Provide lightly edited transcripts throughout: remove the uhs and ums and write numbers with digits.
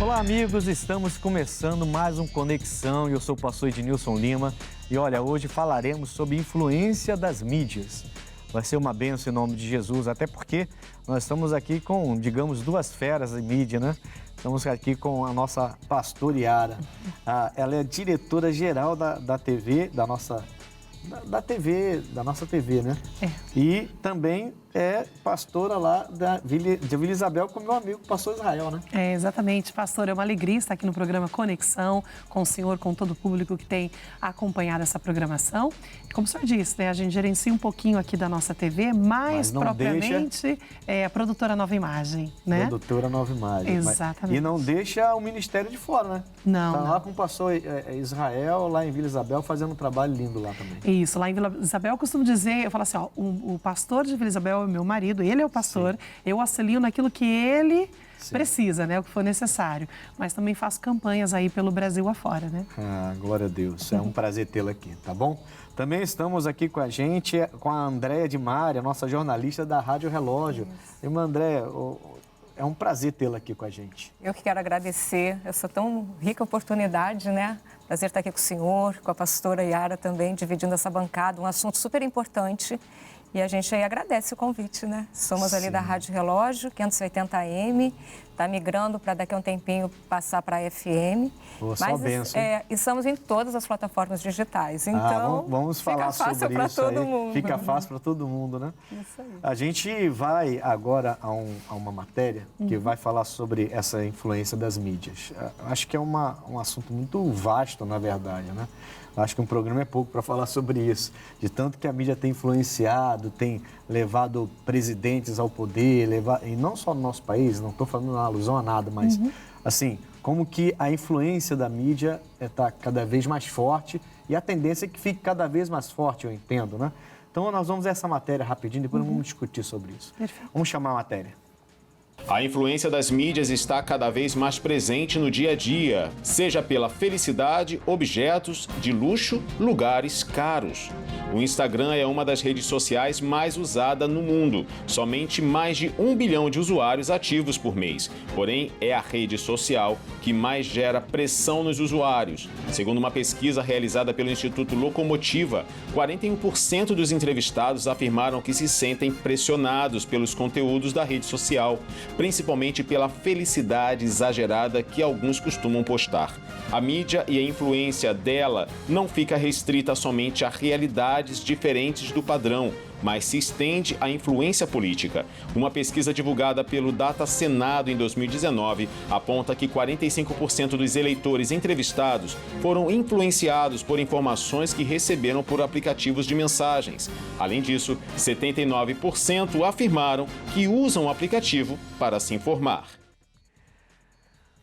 Olá, amigos, estamos começando mais um Conexão e eu sou o pastor Ednilson Lima. E olha, hoje falaremos sobre influência das mídias. Vai ser uma bênção em nome de Jesus, até porque nós estamos aqui com, digamos, duas feras de mídia, né? Estamos aqui com a nossa pastora Yara. Ela é diretora-geral da TV, da nossa TV, né? É. E também é pastora lá de Vila Isabel com meu amigo, pastor Israel, né? É, exatamente, pastor. É uma alegria estar aqui no programa Conexão, com o senhor, com todo o público que tem acompanhado essa programação. Como o senhor disse, né, a gente gerencia um pouquinho aqui da nossa TV, mais propriamente a produtora Nova Imagem, né? Produtora Nova Imagem. Exatamente. E não deixa o ministério de fora, né? Não. Tá lá com o pastor Israel, lá em Vila Isabel, fazendo um trabalho lindo lá também. Isso, lá em Vila Isabel, eu costumo dizer, eu falo assim, ó, o pastor de Vila Isabel é meu marido, ele é o pastor, sim, eu auxilio naquilo que ele precisa, né, o que for necessário, mas também faço campanhas aí pelo Brasil afora, né? Glória a Deus, é um prazer tê-la aqui, tá bom? Também estamos aqui com a gente, com a Andréia de Mária, nossa jornalista da Rádio Relógio. Irmã Andréia, é um prazer tê-la aqui com a gente. Eu que quero agradecer essa tão rica oportunidade, né? Prazer estar aqui com o senhor, com a pastora Yara também, dividindo essa bancada, um assunto super importante. E a gente aí agradece o convite, né? Somos ali da Rádio Relógio, 580 AM, está migrando para daqui a um tempinho passar para a FM. Só benção. E estamos em todas as plataformas digitais, então vamos falar sobre isso para todo mundo. Fica fácil para todo mundo, né? Isso aí. A gente vai agora a uma matéria que vai falar sobre essa influência das mídias. Acho que é um assunto muito vasto, na verdade, né? Acho que um programa é pouco para falar sobre isso. De tanto que a mídia tem influenciado, tem levado presidentes ao poder, e não só no nosso país, não estou falando uma alusão a nada, mas assim, como que a influência da mídia está cada vez mais forte e a tendência é que fique cada vez mais forte, eu entendo, né? Então nós vamos ver essa matéria rapidinho, depois vamos discutir sobre isso. Perfeito. Vamos chamar a matéria. A influência das mídias está cada vez mais presente no dia a dia, seja pela felicidade, objetos de luxo, lugares caros. O Instagram é uma das redes sociais mais usada no mundo. Somente mais de 1 bilhão de usuários ativos por mês. Porém, é a rede social que mais gera pressão nos usuários. Segundo uma pesquisa realizada pelo Instituto Locomotiva, 41% dos entrevistados afirmaram que se sentem pressionados pelos conteúdos da rede social, principalmente pela felicidade exagerada que alguns costumam postar. A mídia e a influência dela não fica restrita somente a realidades diferentes do padrão, mas se estende à influência política. Uma pesquisa divulgada pelo Data Senado em 2019 aponta que 45% dos eleitores entrevistados foram influenciados por informações que receberam por aplicativos de mensagens. Além disso, 79% afirmaram que usam o aplicativo para se informar.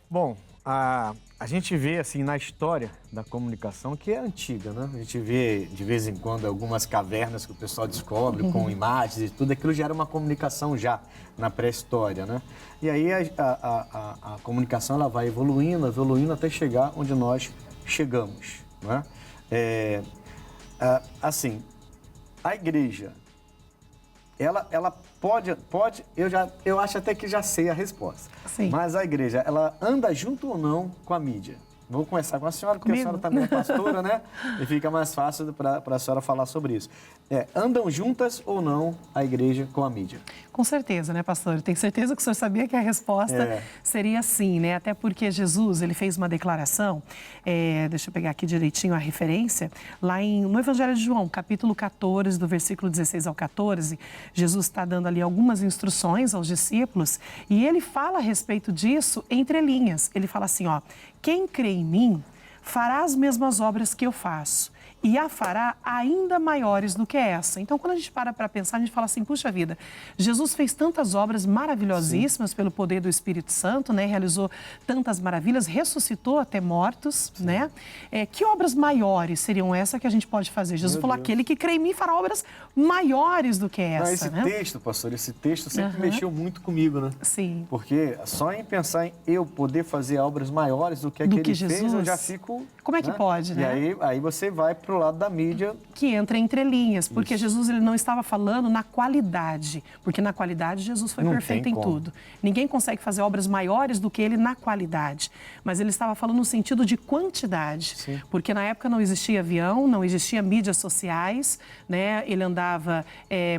Bom, a gente vê assim na história da comunicação que é antiga, né? A gente vê de vez em quando algumas cavernas que o pessoal descobre com imagens e tudo aquilo já era uma comunicação já na pré-história, né? E aí a comunicação ela vai evoluindo até chegar onde nós chegamos, né? Assim, a igreja ela pode, eu acho até que já sei a resposta. Sim. Mas a igreja, ela anda junto ou não com a mídia? Vou começar com a senhora, porque a senhora também é pastora, né? E fica mais fácil para a senhora falar sobre isso. Andam juntas ou não a igreja com a mídia? Com certeza, né, pastor? Tenho certeza que o senhor sabia que a resposta seria sim, né? Até porque Jesus, ele fez uma declaração, deixa eu pegar aqui direitinho a referência, lá no Evangelho de João, capítulo 14, do versículo 16 ao 14, Jesus está dando ali algumas instruções aos discípulos e ele fala a respeito disso entre linhas. Ele fala assim, ó, quem crê em mim fará as mesmas obras que eu faço e a fará ainda maiores do que essa. Então, quando a gente para pensar, a gente fala assim, puxa vida, Jesus fez tantas obras maravilhosíssimas pelo poder do Espírito Santo, né? Realizou tantas maravilhas, ressuscitou até mortos, né? Que obras maiores seriam essas que a gente pode fazer? Jesus falou, aquele que crê em mim fará obras maiores do que essa, Esse texto, pastor, esse texto sempre mexeu muito comigo, né? Sim. Porque só em pensar em eu poder fazer obras maiores do que aquele fez, eu já fico Como é que pode, né? E aí você vai para o lado da mídia. Que entra entre linhas, porque Isso. Jesus ele não estava falando na qualidade, porque na qualidade Jesus foi Não perfeito tem em como. tudo. Ninguém consegue fazer obras maiores do que ele na qualidade, mas ele estava falando no sentido de quantidade, Sim. porque na época não existia avião, não existia mídias sociais, né? Ele andava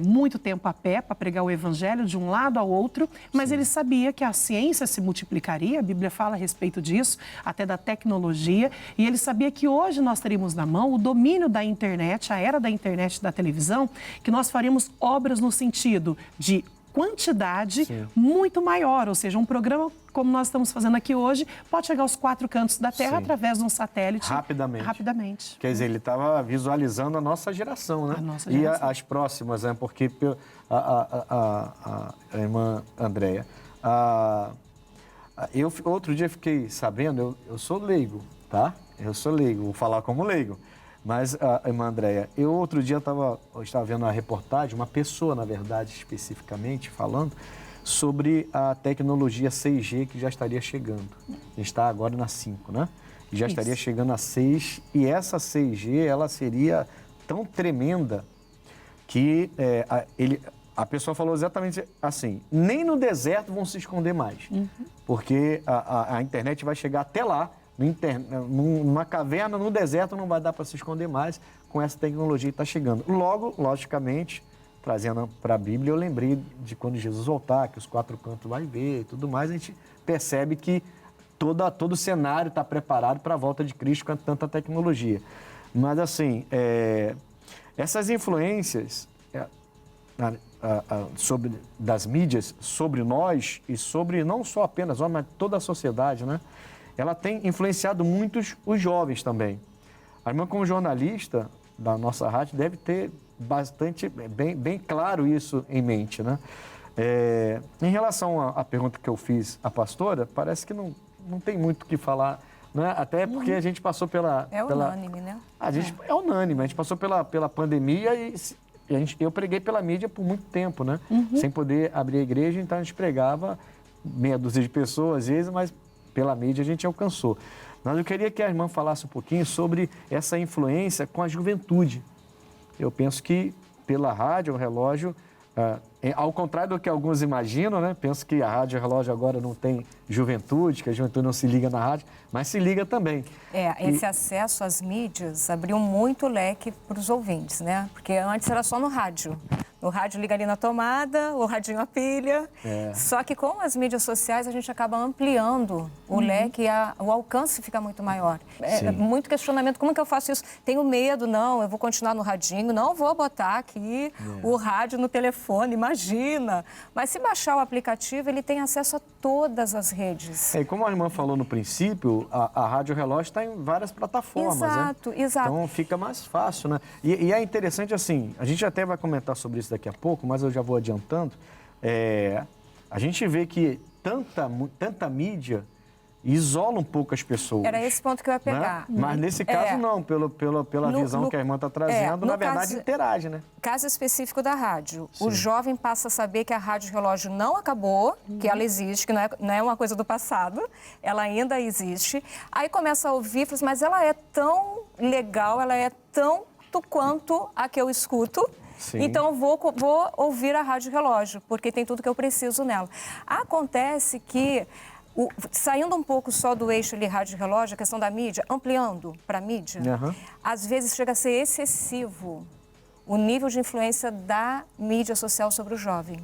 muito tempo a pé para pregar o evangelho de um lado ao outro, mas ele sabia que a ciência se multiplicaria, a Bíblia fala a respeito disso, até da tecnologia, e ele sabia que hoje nós teríamos na mão o domínio da internet, a era da internet e da televisão, que nós faríamos obras no sentido de quantidade muito maior, ou seja, um programa como nós estamos fazendo aqui hoje pode chegar aos 4 cantos da Terra através de um satélite. Rapidamente. Quer dizer, ele estava visualizando a nossa geração, né? A nossa geração. E as próximas, né? Porque a irmã Andréia, eu outro dia fiquei sabendo, eu sou leigo, tá? Eu sou leigo, vou falar como leigo. Mas, irmã Andréia, eu outro dia eu estava vendo uma reportagem, uma pessoa, na verdade, especificamente, falando sobre a tecnologia 6G que já estaria chegando. A gente está agora na 5, né? E já estaria chegando a 6, e essa 6G, ela seria tão tremenda que a pessoa falou exatamente assim, nem no deserto vão se esconder mais, porque a internet vai chegar até lá, numa caverna, no deserto, não vai dar para se esconder mais com essa tecnologia que está chegando. Logo, logicamente, trazendo para a Bíblia, eu lembrei de quando Jesus voltar, que os 4 cantos vai ver e tudo mais, a gente percebe que todo o cenário está preparado para a volta de Cristo com tanta tecnologia. Mas, assim, essas influências das mídias sobre nós e sobre não só apenas nós, mas toda a sociedade, né? Ela tem influenciado muitos os jovens também. A irmã, como jornalista da nossa rádio, deve ter bem claro isso em mente, né? Em relação à pergunta que eu fiz à pastora, parece que não tem muito o que falar, né? Até porque a gente passou pela... É unânime, né? É unânime, a gente passou pela pandemia e eu preguei pela mídia por muito tempo, né? Sem poder abrir a igreja, então a gente pregava meia dúzia de pessoas, às vezes, mas pela mídia a gente alcançou. Mas eu queria que a irmã falasse um pouquinho sobre essa influência com a juventude. Eu penso que pela rádio, o relógio, ao contrário do que alguns imaginam, né? Penso que a rádio e o relógio agora não tem juventude, que a juventude não se liga na rádio, mas se liga também. Esse acesso às mídias abriu muito leque para os ouvintes, né? Porque antes era só no rádio. O rádio liga ali na tomada, o radinho a pilha. Só que com as mídias sociais a gente acaba ampliando o leque e o alcance fica muito maior. Muito questionamento, como é que eu faço isso? Tenho medo, não, eu vou continuar no radinho, não vou botar aqui o rádio no telefone, imagina. Mas se baixar o aplicativo, ele tem acesso a todas as redes. E como a irmã falou no princípio, a rádio relógio está em várias plataformas, exato, né? Exato. Então fica mais fácil, né? E é interessante assim, a gente até vai comentar sobre isso daqui a pouco, mas eu já vou adiantando. A gente vê que tanta mídia isola um pouco as pessoas. Era esse ponto que eu ia pegar. Né? Mas nesse caso não, pela visão que a irmã está trazendo, na verdade interage, né? Caso específico da rádio, o jovem passa a saber que a rádio relógio não acabou, que ela existe, que não é uma coisa do passado, ela ainda existe. Aí começa a ouvir, fala assim, mas ela é tão legal, ela é tanto quanto a que eu escuto. Sim. Então, vou ouvir a rádio relógio, porque tem tudo que eu preciso nela. Acontece que, saindo um pouco só do eixo ali rádio relógio, a questão da mídia, ampliando para a mídia, às vezes chega a ser excessivo o nível de influência da mídia social sobre o jovem.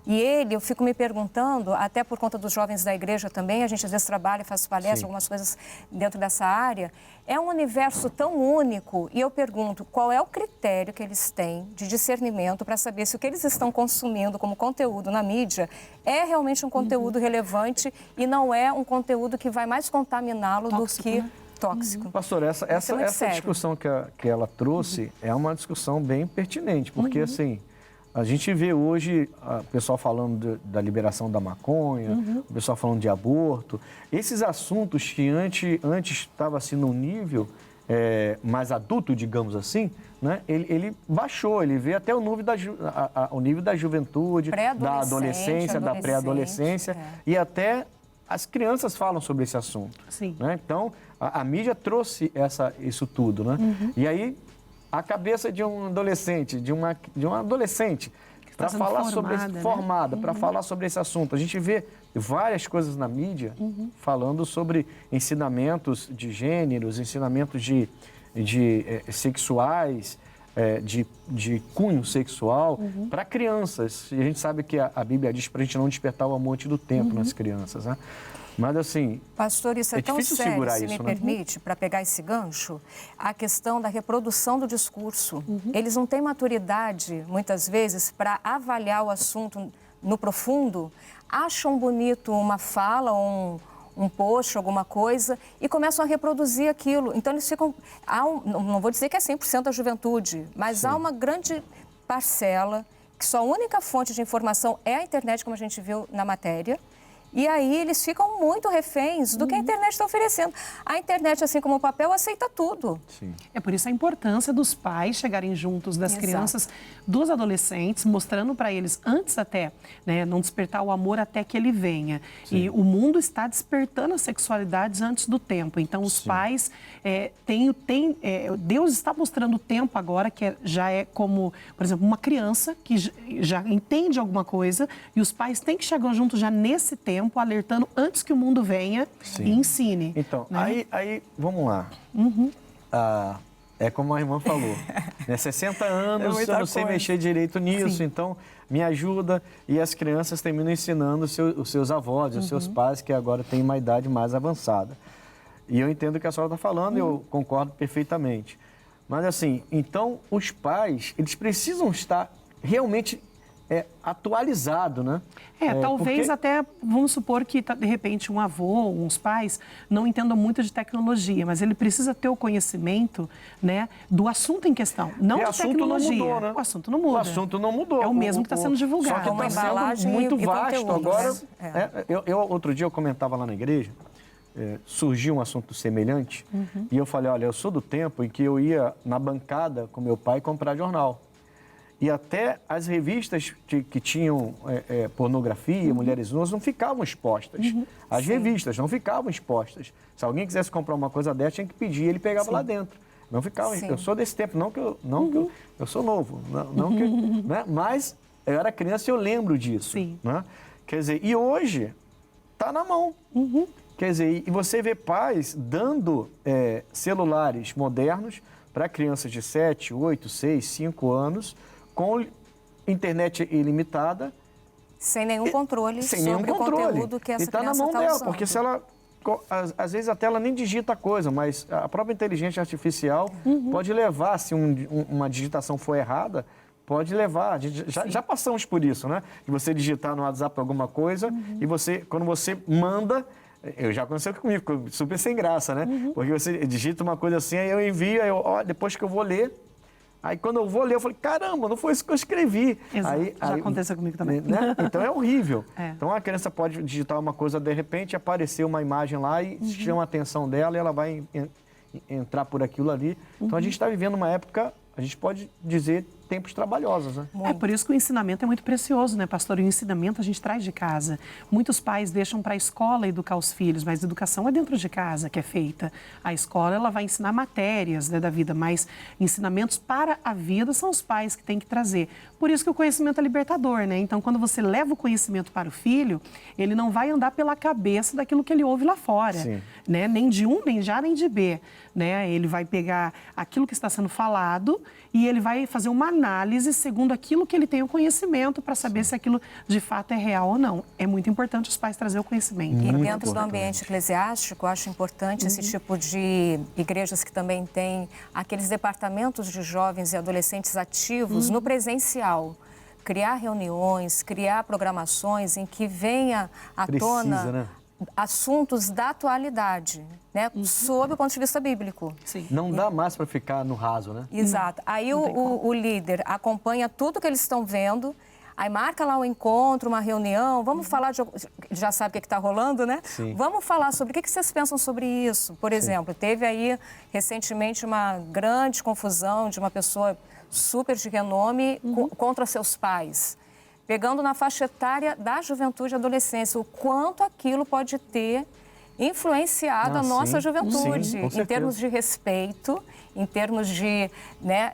E eu fico me perguntando, até por conta dos jovens da igreja também, a gente às vezes trabalha, faz palestras, algumas coisas dentro dessa área, é um universo tão único e eu pergunto qual é o critério que eles têm de discernimento para saber se o que eles estão consumindo como conteúdo na mídia é realmente um conteúdo relevante e não é um conteúdo que vai mais contaminá-lo do que tóxico. Pastor, essa discussão que ela trouxe é uma discussão bem pertinente, porque assim... A gente vê hoje o pessoal falando da liberação da maconha, o pessoal falando de aborto. Esses assuntos que antes estavam assim num nível mais adulto, digamos assim, né? Ele baixou, ele vê até o nível da juventude, da adolescência, da pré-adolescência e até as crianças falam sobre esse assunto. Sim. Né? Então, a mídia trouxe isso tudo, né? E aí, a cabeça de um adolescente, de uma adolescente, para falar sobre formada, para falar sobre esse assunto. A gente vê várias coisas na mídia falando sobre ensinamentos de gêneros, ensinamentos de sexuais, de cunho sexual para crianças. E a gente sabe que a Bíblia diz para a gente não despertar o amor antes do tempo nas crianças, né? Mas assim... Pastor, isso é tão sério, se me permite, para pegar esse gancho, a questão da reprodução do discurso. Eles não têm maturidade, muitas vezes, para avaliar o assunto no profundo, acham bonito uma fala, um post, alguma coisa, e começam a reproduzir aquilo. Então, eles ficam... não vou dizer que é 100% da juventude, mas há uma grande parcela que sua única fonte de informação é a internet, como a gente viu na matéria. E aí eles ficam muito reféns do que a internet está oferecendo. A internet, assim como o papel, aceita tudo. Sim. É por isso a importância dos pais chegarem juntos das crianças, dos adolescentes, mostrando para eles, antes até, né, não despertar o amor até que ele venha. Sim. E o mundo está despertando as sexualidades antes do tempo. Então, os pais, Deus está mostrando o tempo agora, que já é como, por exemplo, uma criança que já entende alguma coisa, e os pais têm que chegar juntos já nesse tempo, alertando antes que o mundo venha e ensine. Então, né? aí vamos lá. É como a irmã falou, né? 60 anos eu não sei mexer direito nisso, então me ajuda. E as crianças terminam ensinando os seus avós, os seus pais, que agora têm uma idade mais avançada. E eu entendo o que a senhora está falando, eu concordo perfeitamente. Mas assim, então os pais, eles precisam estar realmente atualizado, né? Talvez até, vamos supor que, de repente, um avô, uns pais, não entendam muito de tecnologia, mas ele precisa ter o conhecimento, né, do assunto em questão, não de tecnologia. Não mudou, né? O assunto não muda. O assunto não mudou. É o mesmo que está sendo divulgado. Só que está sendo muito vasto. Agora, outro dia eu comentava lá na igreja, surgiu um assunto semelhante, e eu falei, olha, eu sou do tempo em que eu ia na bancada com meu pai comprar jornal. E até as revistas que tinham pornografia, mulheres nuas, não ficavam expostas. As revistas não ficavam expostas. Se alguém quisesse comprar uma coisa dessa, tinha que pedir, ele pegava lá dentro. Não ficava. Eu sou desse tempo, não que eu sou novo, né? Mas eu era criança e eu lembro disso. Né? Quer dizer, e hoje está na mão. Quer dizer, e você vê pais dando celulares modernos para crianças de 7, 8, 6, 5 anos, com internet ilimitada. Sem nenhum controle sobre o conteúdo que essa criança está usando. E está na mão dela, porque se ela, às vezes até ela nem digita a coisa, mas a própria inteligência artificial pode levar, se uma digitação for errada, pode levar. A gente já passamos por isso, né? De você digitar no WhatsApp alguma coisa e quando você manda... Já aconteceu comigo, ficou super sem graça, né? Porque você digita uma coisa assim, aí eu envio, depois que eu vou ler... Aí, quando eu vou ler, eu falei, caramba, não foi isso que eu escrevi. Exato, já aconteceu comigo também. Né? Então, é horrível. Então, a criança pode digitar uma coisa, de repente, aparecer uma imagem lá e chama a atenção dela e ela vai entrar por aquilo ali. Então, a gente está vivendo uma época, a gente pode dizer, tempos trabalhosos, né? É por isso que o ensinamento é muito precioso, né, pastor? E o ensinamento a gente traz de casa. Muitos pais deixam para a escola educar os filhos, mas a educação é dentro de casa que é feita. A escola, ela vai ensinar matérias, né, da vida, mas ensinamentos para a vida são os pais que têm que trazer. Por isso que o conhecimento é libertador, né? Então, quando você leva o conhecimento para o filho, ele não vai andar pela cabeça daquilo que ele ouve lá fora, né? Nem de um, nem de A, nem de B, né? Ele vai pegar aquilo que está sendo falado e ele vai fazer uma análise segundo aquilo que ele tem o conhecimento para saber se aquilo de fato é real ou não. É muito importante os pais trazer o conhecimento. E dentro do ambiente eclesiástico, eu acho importante esse tipo de igrejas que também têm aqueles departamentos de jovens e adolescentes ativos no presencial. Criar reuniões, criar programações em que venha à tona... né? Assuntos da atualidde, né? Sob o ponto de vista bíblico. Não dá mais para ficar no raso, né? Exato. Aí o líder acompanha tudo que eles estão vendo, aí marca lá um encontro, uma reunião, vamos falar de... Já sabe o que está rolando, né? Vamos falar sobre o que vocês pensam sobre isso. Por exemplo, teve aí recentemente uma grande confusão de uma pessoa super de renome contra seus pais. pegando na faixa etária da juventude e adolescência, o quanto aquilo pode ter influenciado a nossa juventude, sim, com em certeza. termos de respeito, em termos de, né,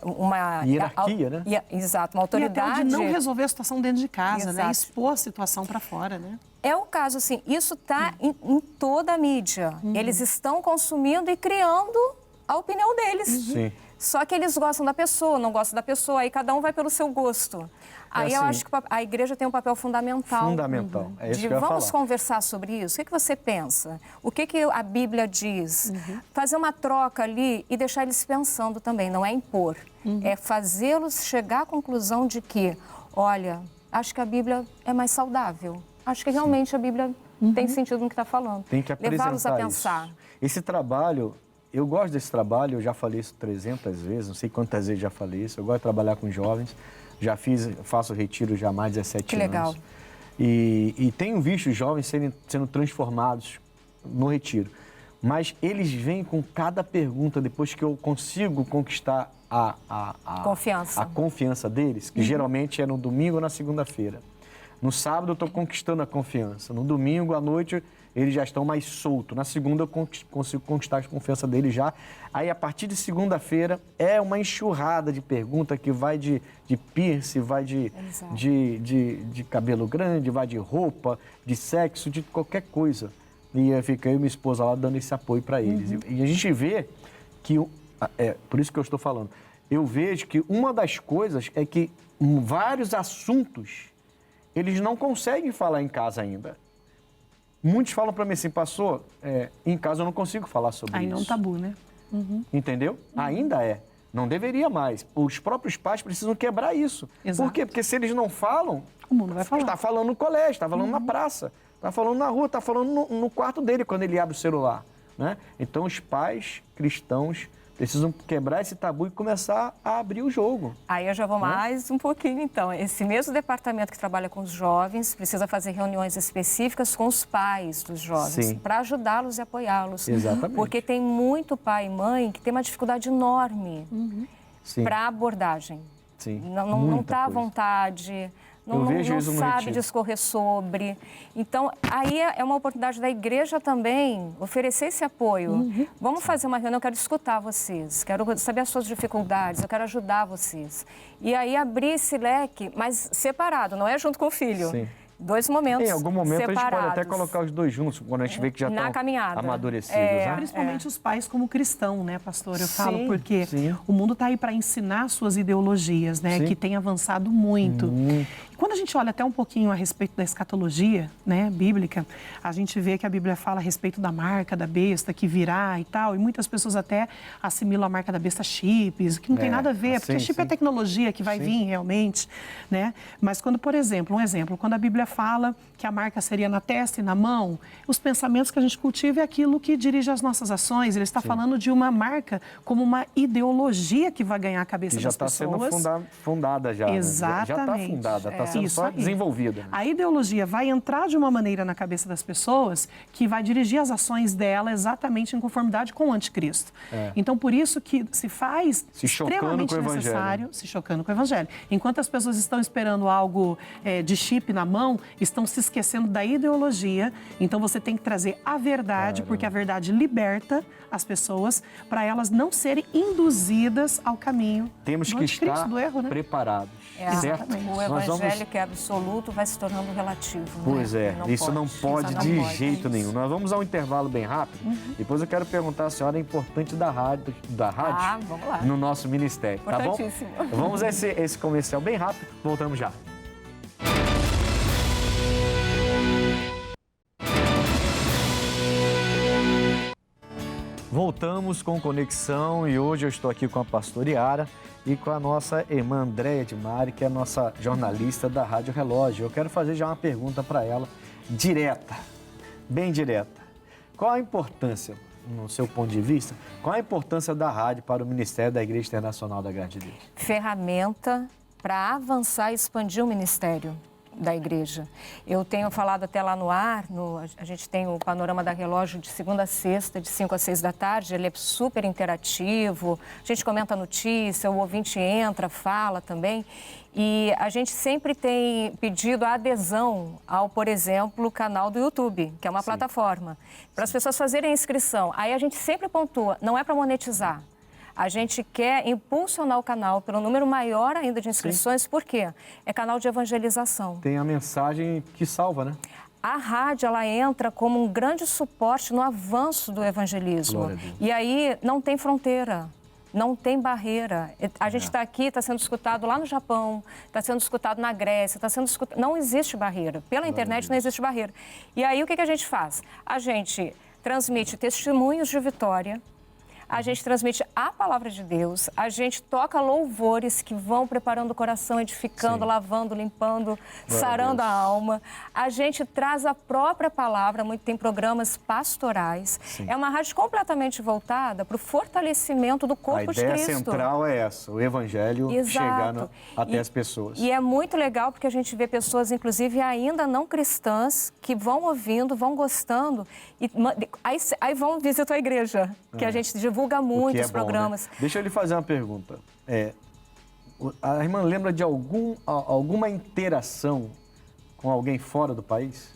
uma hierarquia, né? Exato, uma E autoridade. até o de não resolver a situação dentro de casa, né? Exato. Expor a situação para fora, né? É o caso, assim, isso está em toda a mídia. Eles estão consumindo e criando a opinião deles. Sim. Só que eles gostam da pessoa, não gostam da pessoa, aí cada um vai pelo seu gosto. Aí eu assim, acho que a igreja tem um papel fundamental. Fundamental, é isso que eu ia Vamos falar. conversar sobre isso? O que você pensa? O que a Bíblia diz? Fazer uma troca ali e deixar eles pensando também, não é impor. É fazê-los chegar à conclusão de que, olha, acho que a Bíblia é mais saudável. Acho que realmente a Bíblia tem sentido no que está falando. Tem que apresentar levá-los a pensar. isso. Esse trabalho, eu gosto desse trabalho, eu já falei isso 300 vezes, não sei quantas vezes já falei isso. Eu gosto de trabalhar com jovens, faço retiro já há mais de 17 Que anos. legal. E tenho visto os jovens sendo transformados no retiro. Mas eles vêm com cada pergunta, depois que eu consigo conquistar a confiança deles, que geralmente é no domingo ou na segunda-feira. No sábado eu estou conquistando a confiança. No domingo à noite eles já estão mais soltos. Na segunda eu consigo conquistar a confiança deles já. Aí a partir de segunda-feira é uma enxurrada de perguntas que vai de piercing, vai de cabelo grande, vai de roupa, de sexo, de qualquer coisa. E fica eu e minha esposa lá dando esse apoio para eles. E a gente vê que, por isso que eu estou falando, eu vejo que uma das coisas é que vários assuntos eles não conseguem falar em casa ainda. Muitos falam para mim assim, pastor, em casa eu não consigo falar sobre isso. Ainda é um tabu, né? Entendeu? Ainda é. Não deveria mais. Os próprios pais precisam quebrar isso. Exato. Por quê? Porque se eles não falam, O mundo vai falar. está falando no colégio, está falando na praça, está falando na rua, está falando no quarto dele quando ele abre o celular. Né? Então os pais cristãos precisam quebrar esse tabu e começar a abrir o jogo. Aí eu já vou mais um pouquinho, então. Esse mesmo departamento que trabalha com os jovens precisa fazer reuniões específicas com os pais dos jovens, para ajudá-los e apoiá-los. Exatamente. Porque tem muito pai e mãe que tem uma dificuldade enorme para abordagem. Sim. Não está à vontade, não sabe discorrer sobre. Então, aí é uma oportunidade da igreja também oferecer esse apoio. Vamos fazer uma reunião, eu quero escutar vocês, quero saber as suas dificuldades, eu quero ajudar vocês. E aí abrir esse leque, mas separado, não é junto com o filho. Sim. Dois momentos Em algum momento separados. a gente pode até colocar os dois juntos, quando a gente vê que já estão amadurecidos. Né? Principalmente os pais como cristão, né, pastor? Eu falo porque o mundo está aí para ensinar suas ideologias, né, que tem avançado muito. E quando a gente olha até um pouquinho a respeito da escatologia, né, bíblica, a gente vê que a Bíblia fala a respeito da marca da besta que virá e tal, e muitas pessoas até assimilam a marca da besta a chips, que não tem nada a ver, porque chip é tecnologia que vai vir realmente, né? Mas quando, por exemplo, quando a Bíblia fala que a marca seria na testa e na mão, os pensamentos que a gente cultiva é aquilo que dirige as nossas ações. Ele está falando de uma marca como uma ideologia que vai ganhar a cabeça das pessoas. Já está sendo fundada já. Exatamente. Já está fundada, está sendo só desenvolvida. Né? A ideologia vai entrar de uma maneira na cabeça das pessoas que vai dirigir as ações dela exatamente em conformidade com o anticristo. Então, por isso que se faz extremamente necessário se chocando com o evangelho. Enquanto as pessoas estão esperando algo de chip na mão, estão se esquecendo da ideologia. Então você tem que trazer a verdade, porque a verdade liberta as pessoas para elas não serem induzidas ao caminho Temos que estar do erro, né? preparados, certo? O evangelho que é absoluto vai se tornando relativo. Pois né? isso não pode de jeito nenhum. Nós vamos a um intervalo bem rápido. Depois eu quero perguntar à senhora a importância da rádio vamos lá. no nosso ministério, tá bom? Vamos a esse comercial bem rápido, voltamos já. Voltamos com Conexão e hoje eu estou aqui com a pastora Yara e com a nossa irmã Andréia de Mari, que é a nossa jornalista da Rádio Relógio. Eu quero fazer já uma pergunta para ela, direta, bem direta. Qual a importância, no seu ponto de vista, qual a importância da rádio para o Ministério da Igreja Internacional da Graça de Deus? Ferramenta para avançar e expandir o ministério. da igreja. Eu tenho falado até lá no ar, a gente tem o Panorama da Relógio de segunda a sexta, de 5 às 6 da tarde, ele é super interativo, a gente comenta a notícia, o ouvinte entra, fala também, e a gente sempre tem pedido a adesão ao, por exemplo, canal do YouTube, que é uma plataforma, para as pessoas fazerem a inscrição. Aí a gente sempre pontua, não é para monetizar. A gente quer impulsionar o canal pelo número maior ainda de inscrições, por quê? É canal de evangelização. Tem a mensagem que salva, né? A rádio, ela entra como um grande suporte no avanço do evangelismo. Glória a Deus. E aí não tem fronteira, não tem barreira. A gente está aqui, está sendo escutado lá no Japão, está sendo escutado na Grécia, está sendo escutado... Não existe barreira. Pela internet não existe barreira. E aí o que a gente faz? A gente transmite testemunhos de vitória, a gente transmite a palavra de Deus, a gente toca louvores que vão preparando o coração, edificando, lavando, limpando, sarando a alma. A gente traz a própria palavra, tem programas pastorais. Sim. É uma rádio completamente voltada para o fortalecimento do corpo de Cristo. A ideia central é essa, o evangelho chegando até as pessoas. E é muito legal porque a gente vê pessoas, inclusive ainda não cristãs, que vão ouvindo, vão gostando, e aí vão visitar a igreja, que a gente divulga muito os programas. Né? Deixa eu lhe fazer uma pergunta. A irmã lembra de alguma interação com alguém fora do país?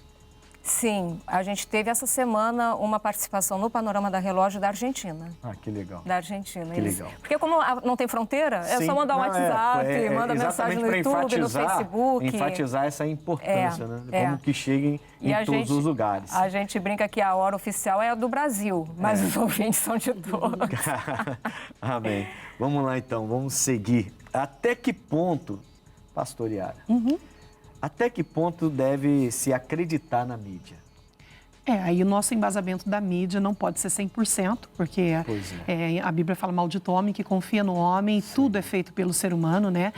Sim, a gente teve essa semana uma participação no Panorama da Relógio da Argentina. Ah, que legal. Da Argentina, que legal. Porque como não tem fronteira, é só mandar um WhatsApp, manda mensagem no YouTube, no Facebook. Enfatizar essa importância, né? Como que cheguem em todos os lugares. A gente brinca que a hora oficial é a do Brasil, mas os ouvintes são de todos. Amém. Vamos lá então, vamos seguir. Até que ponto, pastor Yara, até que ponto deve se acreditar na mídia? Aí o nosso embasamento da mídia não pode ser 100%, porque a Bíblia fala maldito homem que confia no homem, tudo é feito pelo ser humano, né?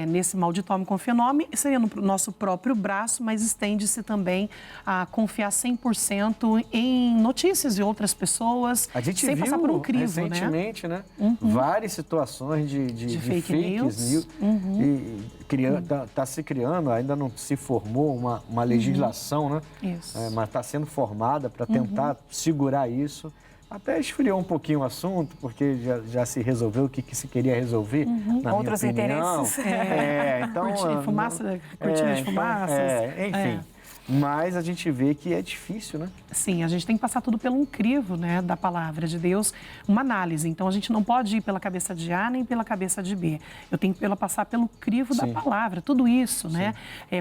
Nesse maldito homem confia no homem, seria no nosso próprio braço, mas estende-se também a confiar 100% em notícias de outras pessoas, a gente sem viu passar por um crivo, recentemente, né? Várias situações de fake news. Está se criando, ainda não se formou uma legislação, né? Isso. Mas está sendo formada para tentar segurar isso. Até esfriou um pouquinho o assunto, porque já se resolveu o que se queria resolver, na outros minha opinião. Interesses. Então, cortina de fumaças. Enfim. Mas a gente vê que é difícil, né? Sim, a gente tem que passar tudo pelo um crivo, né, da palavra de Deus, uma análise. Então, a gente não pode ir pela cabeça de A nem pela cabeça de B. Eu tenho que passar pelo crivo da palavra, tudo isso, né?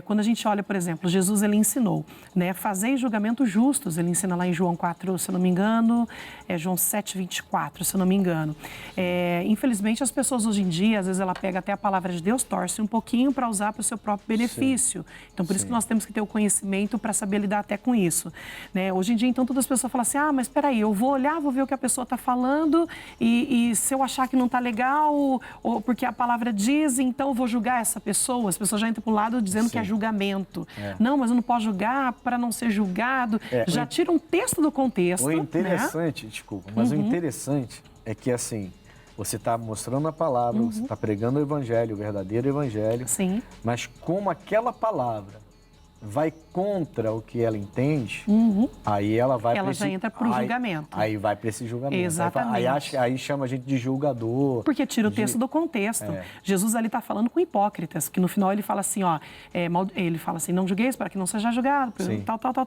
Quando a gente olha, por exemplo, Jesus, ele ensinou, né, fazei julgamentos justos. Ele ensina lá em João 4, se eu não me engano, João 7, 24, se eu não me engano. Infelizmente, as pessoas hoje em dia, às vezes ela pega até a palavra de Deus, torce um pouquinho para usar para o seu próprio benefício. Então, por isso que nós temos que ter o conhecimento para saber lidar até com isso, né? Hoje em dia, então, todas as pessoas falam assim, mas espera aí, eu vou olhar, vou ver o que a pessoa está falando e se eu achar que não está legal, ou porque a palavra diz, então eu vou julgar essa pessoa. As pessoas já entram para o lado dizendo que é julgamento. Não, mas eu não posso julgar para não ser julgado. Já tira um texto do contexto. O interessante, desculpa, mas o interessante é que, assim, você está mostrando a palavra, você está pregando o evangelho, o verdadeiro evangelho. Sim. Mas como aquela palavra vai contra o que ela entende, aí ela vai ela já entra para o julgamento. Aí vai para esse julgamento. Exatamente. Aí chama a gente de julgador. Porque tira o texto do contexto. Jesus ali está falando com hipócritas, que no final ele fala assim, ele fala assim, não julgueis para que não seja julgado,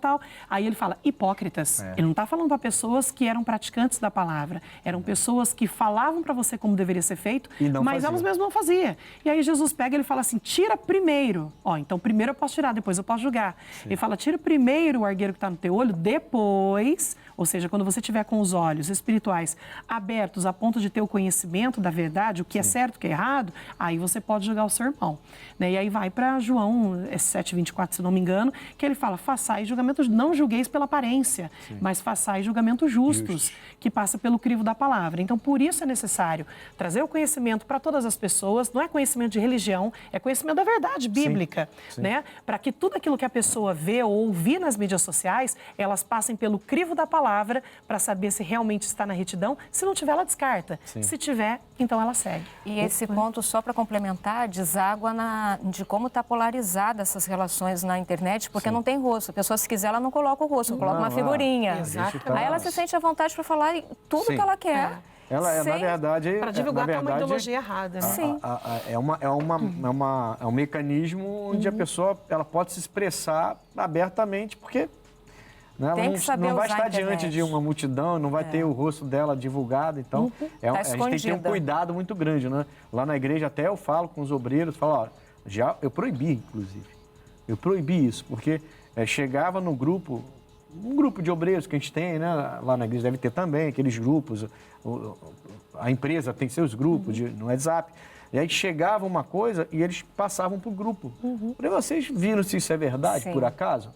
tal. Aí ele fala hipócritas. Ele não está falando para pessoas que eram praticantes da palavra. Eram pessoas que falavam para você como deveria ser feito, mas elas mesmas não faziam. E aí Jesus pega e ele fala assim, tira primeiro. Então primeiro eu posso tirar, depois eu posso julgar. Ele fala, tira primeiro o argueiro que está no teu olho, depois, ou seja, quando você tiver com os olhos espirituais abertos a ponto de ter o conhecimento da verdade, o que é certo, o que é errado, aí você pode julgar o seu irmão. Né? E aí vai para João 7:24, se não me engano, que ele fala, façais julgamentos, não julgueis pela aparência, mas façais julgamentos justos, que passa pelo crivo da palavra. Então, por isso é necessário trazer o conhecimento para todas as pessoas, não é conhecimento de religião, é conhecimento da verdade bíblica, né? Para que tudo aquilo que a pessoa vê ou ouvir nas mídias sociais, elas passem pelo crivo da palavra. palavra para saber se realmente está na retidão. Se não tiver, ela descarta. Sim. Se tiver, então ela segue. E esse ponto, só para complementar, deságua de como está polarizada essas relações na internet, porque não tem rosto. A pessoa, se quiser, ela não coloca o rosto, coloca uma figurinha. Exatamente. Aí ela se sente à vontade para falar tudo que ela quer. Ela, na verdade... Para divulgar na verdade, uma ideologia errada. Né? Sim. É um mecanismo onde a pessoa ela pode se expressar abertamente, porque né, Tem que saber não vai usar estar a internet. diante de uma multidão, não vai ter o rosto dela divulgado. Então, a gente tem que ter um cuidado muito grande. Né? Lá na igreja até eu falo com os obreiros, falo, eu proibi, inclusive. Eu proibi isso, porque chegava no grupo... Um grupo de obreiros que a gente tem, né? Lá na igreja deve ter também aqueles grupos. A empresa tem seus grupos no WhatsApp. E aí chegava uma coisa e eles passavam para o grupo. Falei, vocês viram se isso é verdade, por acaso?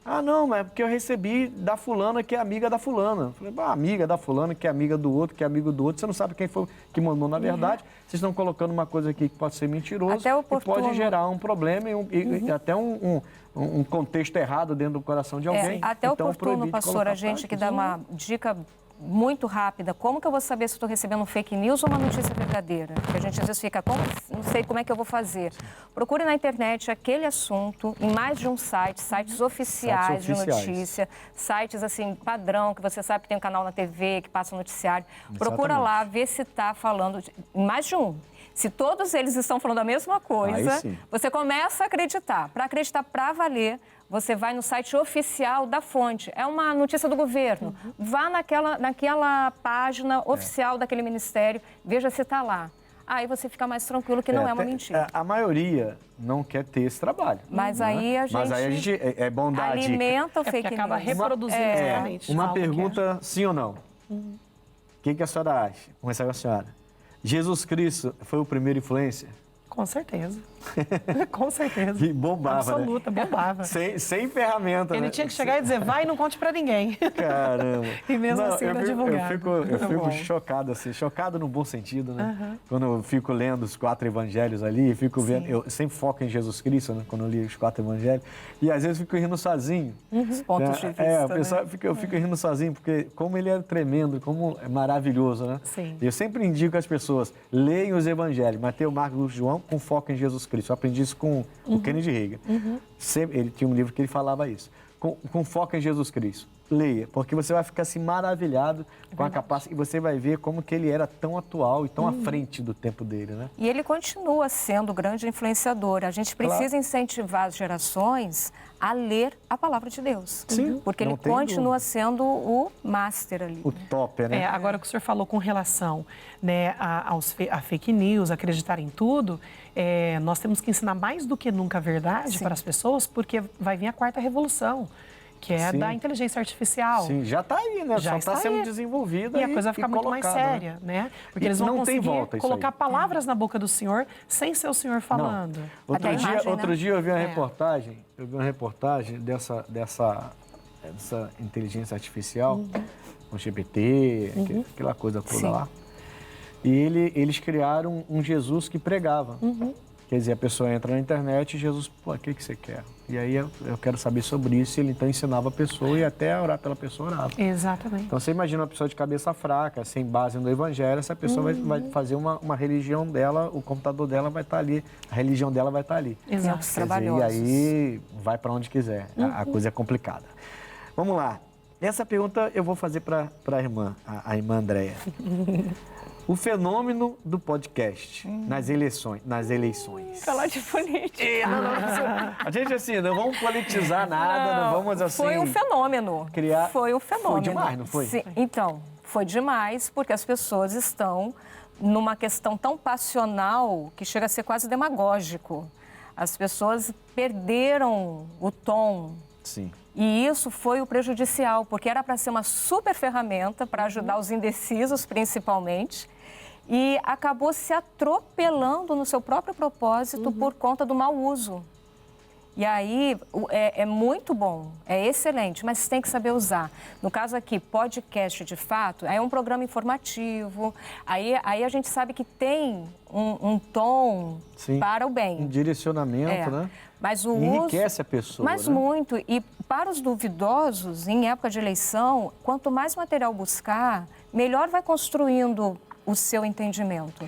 Ah, não, mas é porque eu recebi da fulana que é amiga da fulana. Falei, amiga da fulana que é amiga do outro, que é amigo do outro. Você não sabe quem foi que mandou na verdade. Vocês estão colocando uma coisa aqui que pode ser mentiroso e pode gerar um problema e até um contexto errado dentro do coração de alguém. Até então, oportuno, pastor, a gente que dá uma dica muito rápida. Como que eu vou saber se estou recebendo um fake news ou uma notícia verdadeira? Porque a gente às vezes fica, não sei como é que eu vou fazer. Procure na internet aquele assunto em mais de um site, sites oficiais de notícia, sites assim, padrão, que você sabe que tem um canal na TV, que passa um noticiário. Procura lá, vê se está falando em mais de um. Se todos eles estão falando a mesma coisa, você começa a acreditar. Para acreditar, para valer, você vai no site oficial da fonte. É uma notícia do governo. Vá naquela página oficial daquele ministério, veja se está lá. Aí você fica mais tranquilo que não é uma mentira. A maioria não quer ter esse trabalho. Mas aí a gente é bom dar alimenta o fake news. Acaba reproduzindo exatamente. Uma pergunta, sim ou não? O que a senhora acha? Vou começar com a senhora. Jesus Cristo foi o primeiro influencer? Com certeza. Com certeza. Que bombava, absoluta, bombava. Sem ferramenta, Ele tinha que chegar e dizer, vai e não conte pra ninguém. Caramba. E mesmo assim pra divulgar. Eu fico chocado, assim, chocado no bom sentido, né? Quando eu fico lendo os 4 evangelhos ali, fico vendo, eu sempre foco em Jesus Cristo, né? Quando eu li os 4 evangelhos, e às vezes fico rindo sozinho. Os pontos de vista, eu fico rindo sozinho, porque como ele é tremendo, como é maravilhoso, né? Sim. Eu sempre indico às pessoas, leiam os evangelhos, Mateus, Marcos, Lucas, João, com foco em Jesus Cristo. Eu aprendi isso com o Kennedy Reagan. Ele tinha um livro que ele falava isso. Com foco em Jesus Cristo. Leia, porque você vai ficar assim maravilhado com a capacidade. E você vai ver como que ele era tão atual e tão à frente do tempo dele, né? E ele continua sendo grande influenciador. A gente precisa incentivar as gerações a ler a palavra de Deus. Sim, porque ele continua sendo o master ali. O top, né? Agora, o que o senhor falou com relação, né, a fake news, acreditar em tudo, nós temos que ensinar mais do que nunca a verdade para as pessoas, porque vai vir a 4ª revolução, que é da inteligência artificial. Sim, já está aí, né? Já está sendo desenvolvida. E a coisa vai ficar muito mais séria, né? Porque eles vão conseguir colocar palavras na boca do Senhor sem ser o Senhor falando. Outro dia eu vi uma reportagem, dessa inteligência artificial, com GPT, aquela coisa toda lá. E eles criaram um Jesus que pregava. Quer dizer, a pessoa entra na internet e Jesus, o que você quer? E aí eu quero saber sobre isso. E ele então ensinava a pessoa e até orar pela pessoa orava. Exatamente. Então você imagina uma pessoa de cabeça fraca, sem base no evangelho, essa pessoa vai fazer uma religião dela, o computador dela vai estar ali, a religião dela vai estar ali. Exato. E aí vai para onde quiser. A coisa é complicada. Vamos lá. Essa pergunta eu vou fazer para a irmã Andréia. O fenômeno do podcast nas eleições. Falar de política. A gente, assim, não vamos politizar nada, não vamos, assim... Foi um fenômeno. Foi um fenômeno. Foi demais, não foi? Sim. Então, foi demais porque as pessoas estão numa questão tão passional que chega a ser quase demagógico. As pessoas perderam o tom. Sim. E isso foi o prejudicial, porque era para ser uma super ferramenta para ajudar os indecisos, principalmente, e acabou se atropelando no seu próprio propósito por conta do mau uso. E aí é muito bom, é excelente, mas tem que saber usar. No caso aqui, podcast de fato, é um programa informativo, aí a gente sabe que tem um tom para o bem. Um direcionamento, né? Mas o enriquece a pessoa. Mas né? muito. E para os duvidosos, em época de eleição, quanto mais material buscar, melhor vai construindo o seu entendimento.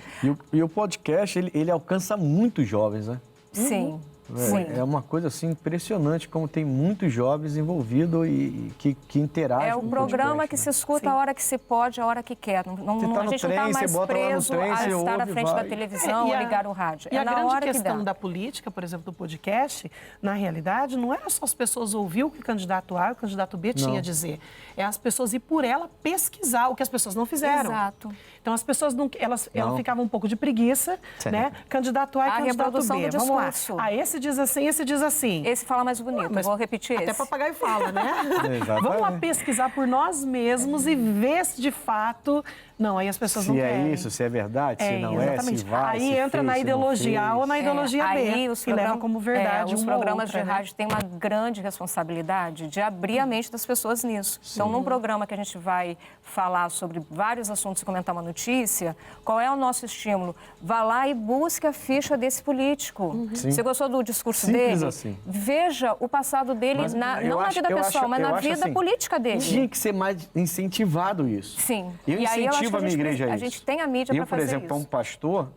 E o podcast, ele alcança muitos jovens, né? Sim. Sim. É uma coisa assim impressionante como tem muitos jovens envolvidos e que interagem. É o com programa podcast, que né? se escuta a hora que se pode, a hora que quer. Você tá a no gente não trem, está mais você bota lá no preso trem, a você estar à ouve, frente da vai. televisão ou ligar o rádio. E a na grande hora questão que dá. da política, por exemplo, do podcast, na realidade, não era só as pessoas ouvir o que o candidato A e o candidato B tinha a dizer. É as pessoas ir por ela pesquisar o que as pessoas não fizeram. Exato. Então, as pessoas elas ficavam um pouco de preguiça, né? Candidato A e A candidato reprodução B. do Vamos lá. discurso. Esse diz assim, esse diz assim. Esse fala mais bonito, Mas vou repetir até esse. papagaio fala, né? Exatamente. Vamos lá pesquisar por nós mesmos e ver se de fato... Não, aí as pessoas não Se é querem. isso, se é verdade, se não exatamente. é, se vai, aí se entra fez, na se ideologia não A fez. ou na ideologia B, Aí os que leva como verdade os uma ou programas outra, de né? rádio têm uma grande responsabilidade de abrir a mente das pessoas nisso. Então, num programa que a gente vai falar sobre vários assuntos e comentar uma notícia, qual é o nosso estímulo? Vá lá e busque a ficha desse político. Você gostou do discurso Simples dele? assim. Veja o passado dele, Mas não na vida pessoal, mas na vida política dele. Tinha que ser mais incentivado isso. Sim. Eu E aí eu acho que incentivo a minha igreja a isso. a gente tem a mídia Eu, para por fazer exemplo, como isso. pastor,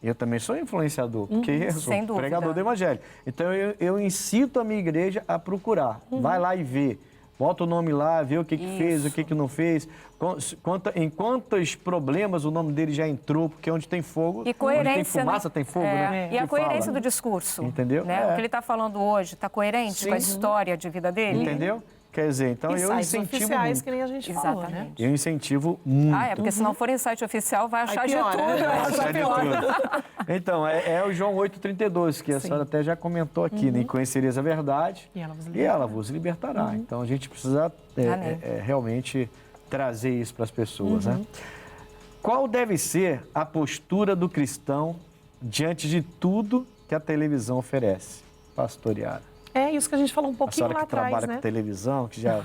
eu também sou influenciador, porque eu sou sem dúvida. pregador do evangelho. Então, eu incito a minha igreja a procurar. Vai lá e vê. Bota o nome lá, vê o que fez, o que não fez. Em quantos problemas o nome dele já entrou, porque onde tem fogo, E coerência, onde tem fumaça, né? tem fogo, né? E a Que coerência fala. do discurso. Entendeu? Né? O que ele está falando hoje está coerente com a história de vida dele? Entendeu? Quer dizer, então E eu sites incentivo oficiais, muito. que nem a gente falou, né? Exatamente. Eu incentivo muito. Porque se não for em site oficial, vai achar de piora, tudo. né? Vai Vai achar achar de pior. tudo. Então, é o João 8,32, que a senhora até já comentou aqui, né? Conhecereis a verdade E ela vos libertará. vos libertará. Então, a gente precisa Amém. realmente trazer isso para as pessoas, né? Qual deve ser a postura do cristão diante de tudo que a televisão oferece? Pastor Yara. É isso que a gente falou um A pouquinho senhora lá que trabalha atrás, né? com televisão, que já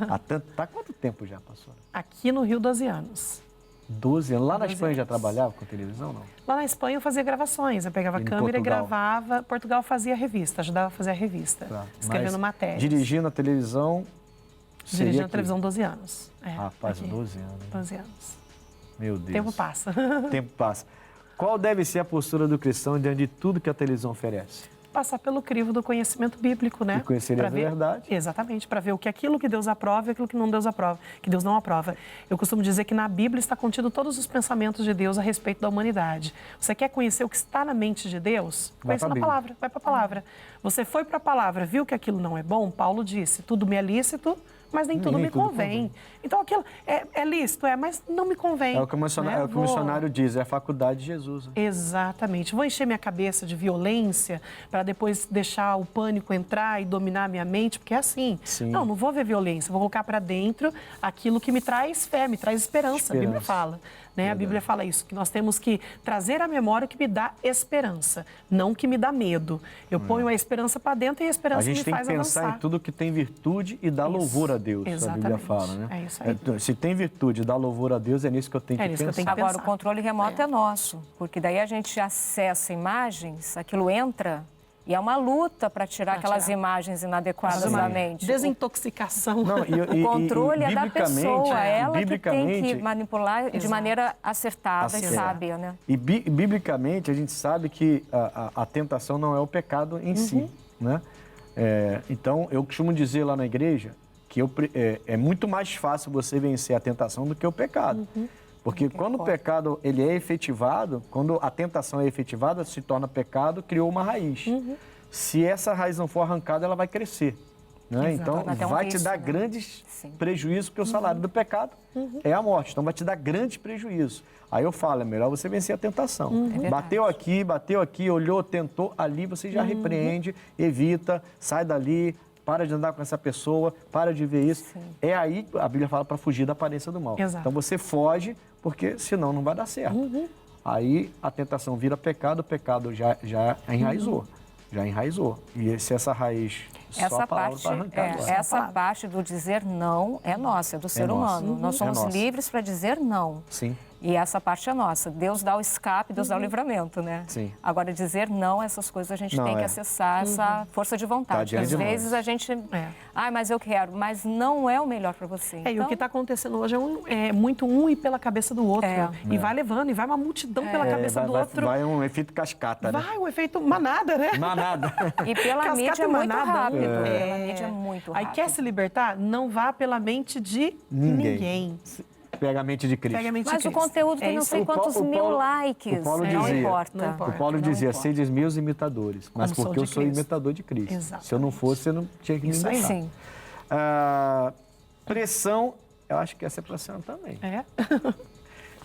há tanto... Tá há quanto tempo já, pastora? Aqui no Rio, 12 anos. 12 anos. Lá na 12 Espanha já anos. trabalhava com televisão, não? Lá na Espanha eu fazia gravações, eu pegava a E em câmera e Portugal? gravava. Portugal fazia revista, ajudava a fazer a revista, Tá. escrevendo Mas matérias. dirigindo a televisão... seria Dirigindo a aqui. televisão 12 anos. É, Rapaz, aqui. 12 anos. Hein? 12 anos. Meu Deus. O tempo passa. O tempo passa. Qual deve ser a postura do cristão diante de tudo que a televisão oferece? Passar pelo crivo do conhecimento bíblico, né? E conhecer Pra a verdade. Exatamente, para ver o que aquilo que Deus aprova e aquilo que não Deus aprova, que Deus não aprova. Eu costumo dizer que na Bíblia está contido todos os pensamentos de Deus a respeito da humanidade. Você quer conhecer o que está na mente de Deus? Vai Conheça pra na Bíblia. palavra, vai para a palavra. Você foi para a palavra, viu que aquilo não é bom? Paulo disse, tudo me é lícito, mas nem tudo Nem me tudo convém. Então aquilo é lícito, mas não me convém. É o que o missionário, né? é o que o missionário diz, é a faculdade de Jesus. Né? Exatamente. Vou encher minha cabeça de violência para depois deixar o pânico entrar e dominar a minha mente, porque é assim. Sim. Não vou ver violência, vou colocar para dentro aquilo que me traz fé, me traz esperança. A Bíblia fala. Né? A Bíblia fala isso, que nós temos que trazer à memória o que me dá esperança, não o que me dá medo. Eu ponho a esperança para dentro e a A esperança gente me tem faz que pensar avançar. em tudo que tem virtude e dar Isso. louvor a Deus, Exatamente. a Bíblia fala, né? É isso aí. Se tem virtude e dar louvor a Deus, é nisso que eu tenho É que nisso que eu pensar. tenho que Agora, pensar. o controle remoto é nosso, porque daí a gente acessa imagens, aquilo entra e é uma luta para tirar aquelas tirar. imagens inadequadas da mente. Desintoxicação. Não, O controle é da pessoa, ela que tem que biblicamente, manipular de Exato. maneira acertada e Acerta. sábia, né? E biblicamente, a gente sabe que a tentação não é o pecado em si, né? Então, eu costumo dizer lá na igreja que é muito mais fácil você vencer a tentação do que o pecado. Porque quando o pecado ele é efetivado, quando a tentação é efetivada, se torna pecado, criou uma raiz. Se essa raiz não for arrancada, ela vai crescer. Né? Então, Até um vai te vício, dar né? grandes Sim. prejuízos, porque o salário do pecado é a morte. Então, vai te dar grandes prejuízos. Aí eu falo, é melhor você vencer a tentação. verdade. Bateu aqui, olhou, tentou, ali você já repreende, evita, sai dali, para de andar com essa pessoa, para de ver isso. Sim. É aí, a Bíblia fala, para fugir da aparência do mal. Exato. Então, você foge, porque senão não vai dar certo. Aí, a tentação vira pecado, o pecado já enraizou. Já enraizou. E se essa raiz, só Essa a palavra parte, para arrancar agora. essa parte do dizer não é nossa, é do ser humano. Nós somos nossa. livres para dizer não. Sim. E essa parte é nossa. Deus dá o escape, Deus dá o livramento, né? Sim. Agora, dizer não, essas coisas a gente Não, tem que é. acessar essa força de Tá vontade. diante Às de nós. vezes a gente... mas eu quero. Mas não é o melhor para você. E o Então, que está acontecendo hoje é muito um ir pela cabeça do outro. E vai levando, e vai uma multidão pela cabeça do outro. Vai um efeito cascata, né? Vai um efeito manada, né? Manada. E pela Cascata mídia é muito manada. rápido. Pela mídia é muito Aí rápido. quer se libertar? Não vá pela mente de ninguém. Pega a mente de Cristo. Pega a mente Mas de o Cristo. conteúdo tem não isso sei aí. quantos O mil Paulo- likes. o Paulo Não dizia- importa. Não importa. O Paulo Não dizia, importa. sedes meus imitadores, mas Como sou porque eu de sou Cristo. imitador de Cristo. Exatamente. Se eu não fosse, você não tinha que me Isso aí. imitar. Sim. Pressão, eu acho que essa é pressão também. É.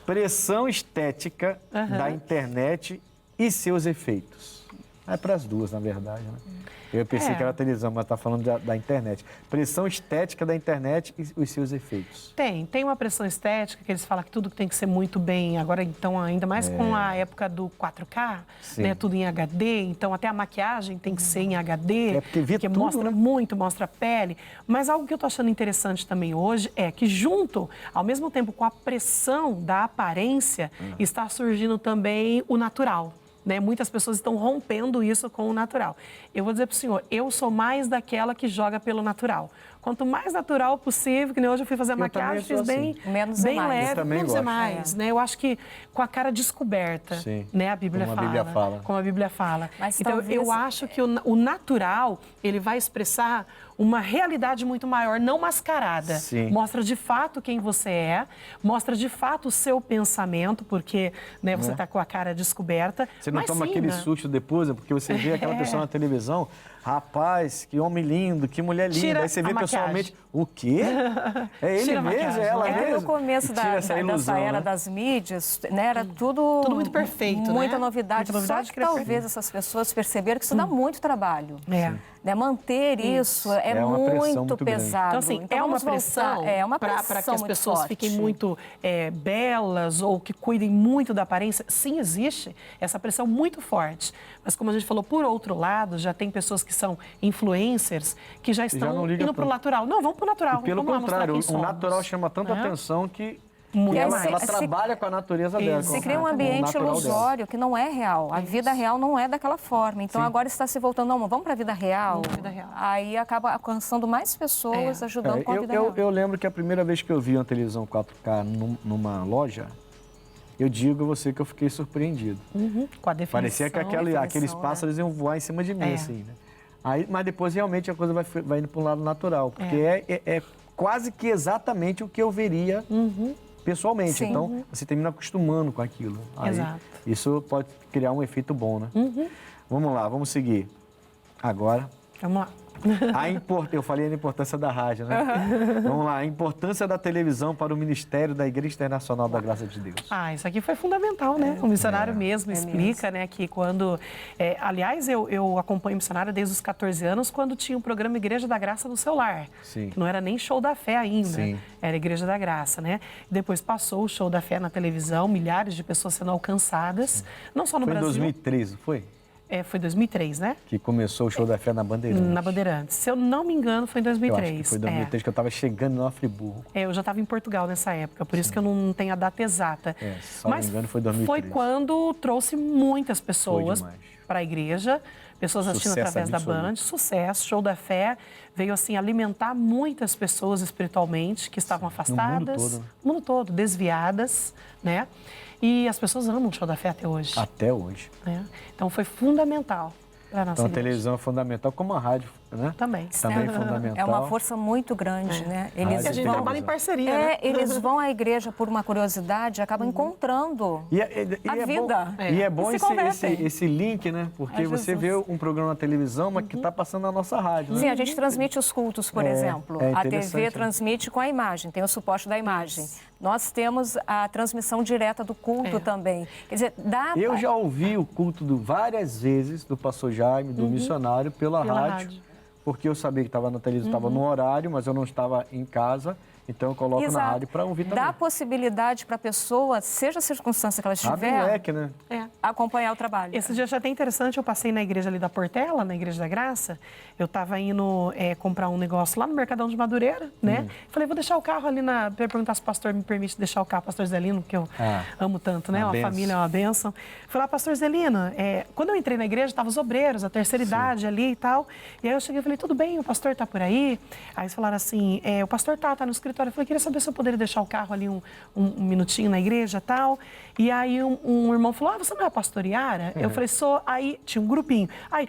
Pressão estética da internet e seus efeitos. É para as duas, na verdade, né? Eu pensei que era televisão, mas está falando da internet. Pressão estética da internet e os seus efeitos. Tem uma pressão estética que eles falam que tudo tem que ser muito bem. Agora, então, ainda mais com a época do 4K, Sim. né, tudo em HD. Então, até a maquiagem tem que ser em HD. É porque vê tudo, mostra né? muito, mostra a pele. Mas algo que eu estou achando interessante também hoje é que junto, ao mesmo tempo com a pressão da aparência, está surgindo também o natural. Né? Muitas pessoas estão rompendo isso com o natural. Eu vou dizer para o senhor, eu sou mais daquela que joga pelo natural. Quanto mais natural possível, que nem hoje eu fui fazer a maquiagem, também sou fiz bem, assim. Menos é bem mais. leve, Eu também menos é gosto. mais. Né? Eu acho que com a cara descoberta, Sim. né? A Bíblia Como a fala. Bíblia fala. Como a Bíblia fala. Mas então, talvez- eu acho que o natural, ele vai expressar uma realidade muito maior, não mascarada. Sim. Mostra de fato quem você é, mostra de fato o seu pensamento, porque né, você está com a cara descoberta. Você não mas toma sim, aquele né? susto depois, porque você vê aquela pessoa na televisão, rapaz, que homem lindo, que mulher linda. Tira Aí você a vê maquiagem. pessoalmente, o quê? É ele Tira a mesmo? maquiagem. É ela É que mesmo? no começo E tira essa ilusão, dessa era né? das mídias, né, era tudo... Tudo muito perfeito, Muita né? novidade. Muita novidade, Só que queria talvez perfeito. essas pessoas perceberam que isso dá muito trabalho. É. Né? Manter isso é, É uma pressão muito muito grande. pesado. Então, assim, é uma vamos voltar- pressão é uma pressão para que as muito pessoas forte. fiquem muito belas ou que cuidem muito da aparência. Sim, existe essa pressão muito forte. Mas, como a gente falou, por outro lado, já tem pessoas que são influencers que já estão não liga indo para o tanto. natural. Não, vamos para o natural. E pelo vamos lá mostrar contrário, quem o somos. natural chama tanta Né? atenção que Muito ela, mais. ela Se- trabalha com a natureza dela. Se com Se cria um o ambiente natural dela. ilusório que não é real. A vida real não é daquela forma. Então agora está se voltando, não, vamos para a vida real. Vamos pra vida real. Aí acaba alcançando mais pessoas, ajudando com a vida real. eu lembro que a primeira vez que eu vi uma televisão 4K numa loja, eu digo a você que eu fiquei surpreendido. Com a definição. Parecia que aqueles pássaros iam voar em cima de mim, assim, né? Aí, mas depois realmente a coisa vai indo para um lado natural, porque é quase que exatamente o que eu veria pessoalmente. Sim. Então, você termina acostumando com aquilo. Aí, Exato. isso pode criar um efeito bom, né? Vamos lá, vamos seguir. Agora, Vamos lá. eu falei da importância da rádio, né? Vamos lá, a importância da televisão para o ministério da Igreja Internacional da Graça de Deus. Isso aqui foi fundamental, né? O missionário mesmo explica, né, que quando... aliás, eu acompanho o missionário desde os 14 anos, quando tinha um programa Igreja da Graça no celular. Sim. Que não era nem Show da Fé ainda, Sim. era Igreja da Graça, né? Depois passou o Show da Fé na televisão, milhares de pessoas sendo alcançadas, não só no Foi em Brasil. 2013, foi? Foi 2003, né? Que começou o Show da Fé na Bandeirantes. Na Bandeirantes. Se eu não me engano, foi em Eu 2003. acho que foi em 2003 que eu estava chegando lá em Friburgo. Eu já estava em Portugal nessa época, por isso que eu não tenho a data exata. Se não me engano, foi 2003. Foi quando trouxe muitas Foi pessoas demais. para a igreja, pessoas assistindo Sucesso através da absoluto. Band, sucesso, Show da Fé, veio assim alimentar muitas pessoas espiritualmente que estavam afastadas, todo, né? no mundo todo, desviadas, né? E as pessoas amam o Show da Fé até hoje. Até hoje. Né? Então foi fundamental para a nossa Então a igreja. televisão é fundamental, como a rádio, né? Também. Também é fundamental. É uma força muito grande, né? Rádio E a gente televisão. trabalha em parceria, né? Eles vão à igreja por uma curiosidade e acabam encontrando E a é vida. Bom, e é bom E se convertem. esse link, né? Porque A você Jesus. vê um programa na televisão, mas que está passando na nossa rádio, né? Sim, a gente transmite os cultos, por exemplo. é A interessante, TV né? transmite com a imagem, tem o suporte da imagem. Nós temos a transmissão direta do culto também. Quer dizer, Eu já ouvi o culto várias vezes do pastor Jaime, do missionário, pela rádio, porque eu sabia que estava na televisão, estava no horário, mas eu não estava em casa. então eu coloco na rádio para ouvir também. Dá possibilidade para a pessoa, seja a circunstância que ela estiver, Abre o leque, né? acompanhar o trabalho. Esse dia já até interessante, eu passei na igreja ali da Portela, na Igreja da Graça, eu estava indo comprar um negócio lá no Mercadão de Madureira, né? Falei, vou deixar o carro ali perguntar se o pastor me permite deixar o carro, pastor Zelino, que eu amo tanto, né? Uma família é uma bênção. Falei, pastor Zelino, quando eu entrei na igreja, estavam os obreiros, a terceira idade ali e tal, e aí eu cheguei e falei, tudo bem, o pastor está por aí? Aí eles falaram assim, o pastor tá no escritório. Eu falei, queria saber se eu poderia deixar o carro ali um minutinho na igreja e tal. E aí um irmão falou, você não é a pastor Yara? Eu falei, sou. Aí tinha um grupinho. Aí,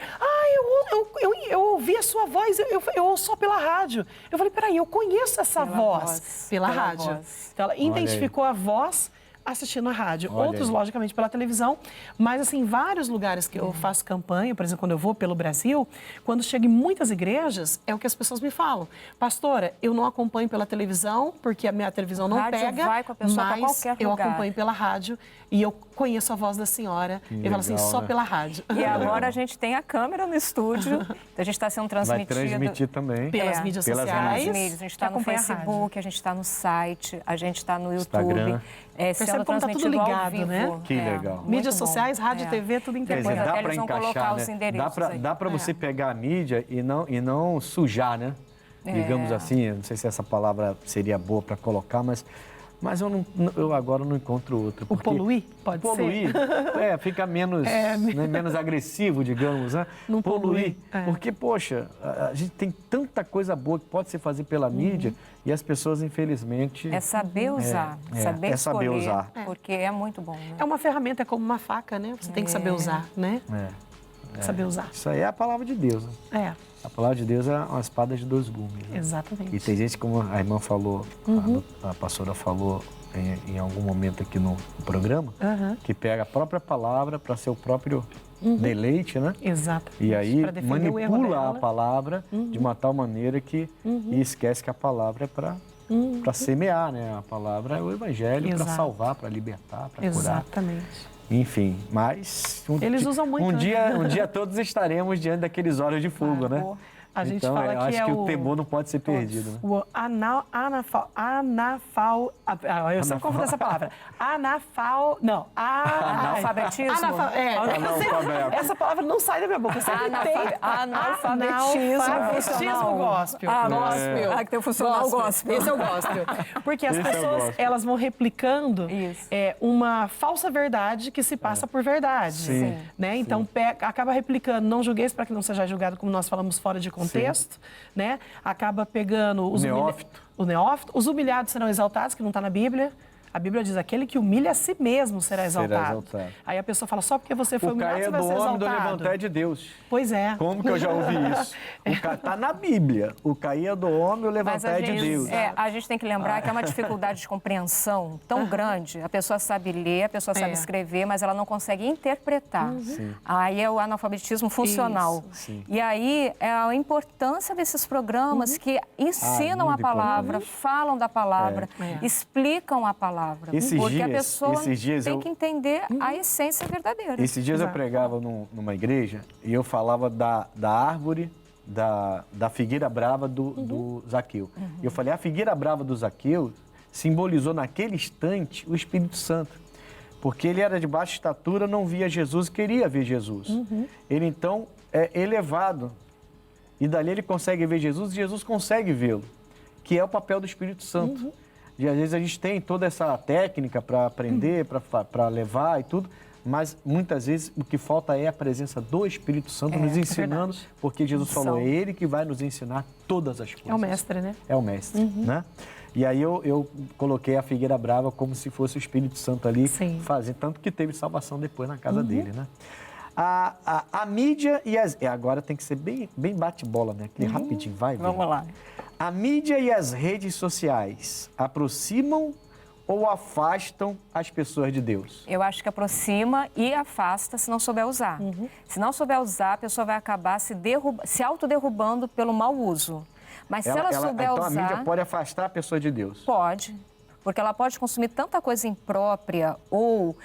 eu ouvi a sua voz, eu ouço só pela rádio. Eu falei, peraí, eu conheço essa voz pela rádio. Voz. Então ela identificou a voz assistindo a rádio. Outros, logicamente, pela televisão. Mas, assim, vários lugares que eu faço campanha, por exemplo, quando eu vou pelo Brasil, quando chego em muitas igrejas, é o que as pessoas me falam. Pastora, eu não acompanho pela televisão, porque a minha televisão não pega, vai com a pessoa pra mas qualquer eu lugar. acompanho pela rádio e eu conheço a voz da senhora. Eu falo assim, só pela rádio. E agora a gente tem a câmera no estúdio, então a gente está sendo transmitido. Vai transmitir também. Pelas mídias sociais. A gente está no Facebook, a gente está no site, a gente está no YouTube. Instagram. Percebe como tá tudo ligado, né? Que legal. Mídias sociais, rádio, TV, tudo Quer dizer, integrado. dá Eles para vão colocar encaixar, os né? endereços aí. Dá para você pegar a mídia e não sujar, né? Digamos assim, não sei se essa palavra seria boa para colocar, mas eu agora não encontro outra. O poluir? Pode poluir, ser. Fica menos, menos agressivo, digamos, né? Não poluir. Porque, poxa, a gente tem tanta coisa boa que pode se fazer pela mídia e as pessoas, infelizmente... É saber usar, saber escolher, usar. porque é muito bom. Né? É uma ferramenta, é como uma faca, né? Você tem que saber usar, né? Saber usar. Isso aí é a palavra de Deus, né? A palavra de Deus é uma espada de dois gumes. Né? Exatamente. E tem gente, como a irmã falou, a pastora falou em algum momento aqui no programa, que pega a própria palavra para seu próprio deleite, né? Exato. E aí Pra defender o erro manipula dela. a palavra de uma tal maneira que e esquece que a palavra é para semear, né? A palavra é o evangelho para Exato. salvar, para libertar, para curar. Exatamente. Enfim, mas Eles usam muito, um né? dia todos estaremos diante daqueles olhos de fogo, né? A gente então, fala eu que acho é que o... o temor não pode ser perdido, né? O eu sempre confundo essa palavra. Analfabetismo? Essa palavra não sai da minha boca. Analfabetismo gospel. Gospel. Que tem o funcional gospel. Esse é o gospel. Porque as pessoas, elas vão replicando uma falsa verdade que se passa por verdade. Sim. Né? Então, acaba replicando, não julgueis para que não seja julgado, como nós falamos fora de contexto, né? Acaba pegando os neófito. Os humilhados serão exaltados, que não está na Bíblia. A Bíblia diz, aquele que humilha a si mesmo será exaltado. Aí a pessoa fala, só porque você foi humilhado, você vai ser exaltado. O cair do homem do levantar é de Deus. Pois é. Como que eu já ouvi isso? Tá na Bíblia. O cair do homem, o levantar é de Deus. A gente tem que lembrar que é uma dificuldade de compreensão tão grande. A pessoa sabe ler, a pessoa sabe escrever, mas ela não consegue interpretar. Aí é o analfabetismo funcional. E aí é a importância desses programas que ensinam a palavra, falam da palavra, explicam a palavra. Porque a pessoa tem que entender a essência verdadeira. Esses dias eu pregava numa igreja e eu falava da árvore, da figueira brava do Zaqueu. E eu falei, a figueira brava do Zaqueu simbolizou naquele instante o Espírito Santo. Porque ele era de baixa estatura, não via Jesus, queria ver Jesus. Ele então é elevado. E dali ele consegue ver Jesus e Jesus consegue vê-lo. Que é o papel do Espírito Santo. E às vezes a gente tem toda essa técnica para aprender, para levar e tudo, mas muitas vezes o que falta é a presença do Espírito Santo nos ensinando, porque Jesus falou, é Ele que vai nos ensinar todas as coisas. É o mestre, né? É o mestre, né? E aí eu coloquei a figueira brava como se fosse o Espírito Santo ali, fazendo, tanto que teve salvação depois na casa dele, né? A mídia e as... Agora tem que ser bem bate-bola, né? Aquele rapidinho, vai. Vamos lá. A mídia e as redes sociais aproximam ou afastam as pessoas de Deus? Eu acho que aproxima e afasta se não souber usar. Se não souber usar, a pessoa vai acabar se autoderrubando pelo mau uso. Mas se ela souber então usar... Então a mídia pode afastar a pessoa de Deus? Pode. Porque ela pode consumir tanta coisa imprópria ou